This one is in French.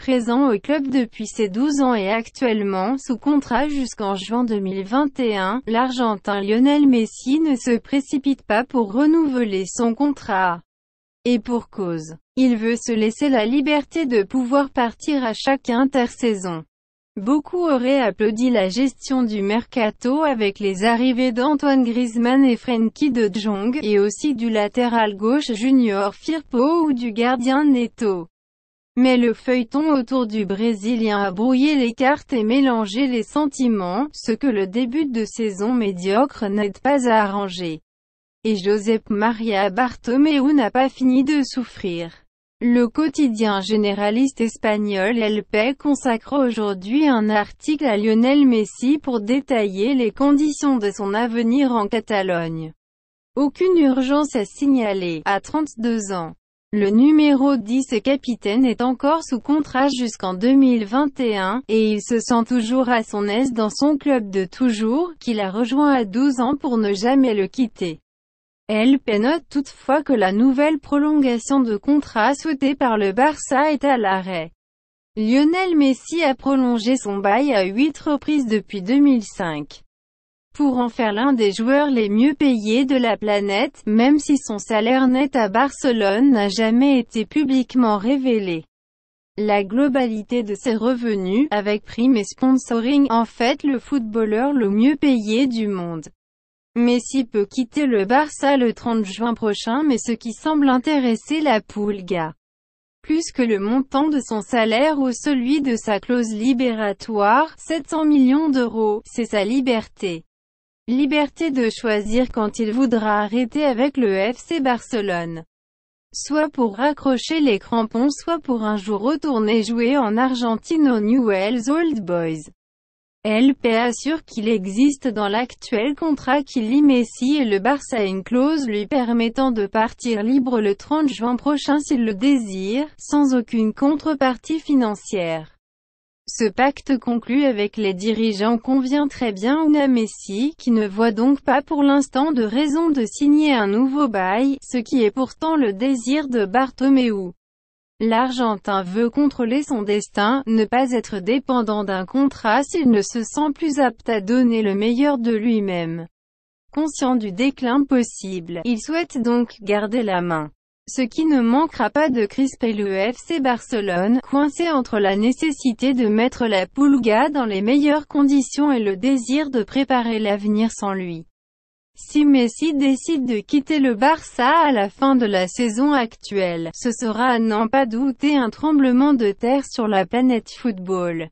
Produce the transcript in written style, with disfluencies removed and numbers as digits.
présent au club depuis ses 12 ans et actuellement sous contrat jusqu'en juin 2021, l'Argentin Lionel Messi ne se précipite pas pour renouveler son contrat. Et pour cause. Il veut se laisser la liberté de pouvoir partir à chaque intersaison. Beaucoup auraient applaudi la gestion du mercato avec les arrivées d'Antoine Griezmann et Frenkie de Jong, et aussi du latéral gauche Junior Firpo ou du gardien Neto. Mais le feuilleton autour du Brésilien a brouillé les cartes et mélangé les sentiments, ce que le début de saison médiocre n'aide pas à arranger. Et Josep Maria Bartomeu n'a pas fini de souffrir. Le quotidien généraliste espagnol El País consacre aujourd'hui un article à Lionel Messi pour détailler les conditions de son avenir en Catalogne. Aucune urgence à signaler, à 32 ans. Le numéro 10 et capitaine est encore sous contrat jusqu'en 2021, et il se sent toujours à son aise dans son club de toujours, qu'il a rejoint à 12 ans pour ne jamais le quitter. El País note toutefois que la nouvelle prolongation de contrat souhaitée par le Barça est à l'arrêt. Lionel Messi a prolongé son bail à 8 reprises depuis 2005. Pour en faire l'un des joueurs les mieux payés de la planète, même si son salaire net à Barcelone n'a jamais été publiquement révélé. La globalité de ses revenus, avec primes et sponsoring, en fait le footballeur le mieux payé du monde. Messi peut quitter le Barça le 30 juin prochain, mais ce qui semble intéresser la Pulga, plus que le montant de son salaire ou celui de sa clause libératoire, 700 millions d'euros, c'est sa liberté. Liberté de choisir quand il voudra arrêter avec le FC Barcelone. Soit pour raccrocher les crampons, soit pour un jour retourner jouer en Argentine aux Newell's Old Boys. El País assure qu'il existe dans l'actuel contrat qui lie Messi et le Barça une clause lui permettant de partir libre le 30 juin prochain s'il le désire, sans aucune contrepartie financière. Ce pacte conclu avec les dirigeants convient très bien à Messi, qui ne voit donc pas pour l'instant de raison de signer un nouveau bail, ce qui est pourtant le désir de Bartomeu. L'Argentin veut contrôler son destin, ne pas être dépendant d'un contrat s'il ne se sent plus apte à donner le meilleur de lui-même. Conscient du déclin possible, il souhaite donc garder la main. Ce qui ne manquera pas de crisper le FC Barcelone, coincé entre la nécessité de mettre la Pulga dans les meilleures conditions et le désir de préparer l'avenir sans lui. Si Messi décide de quitter le Barça à la fin de la saison actuelle, ce sera à n'en pas douter un tremblement de terre sur la planète football.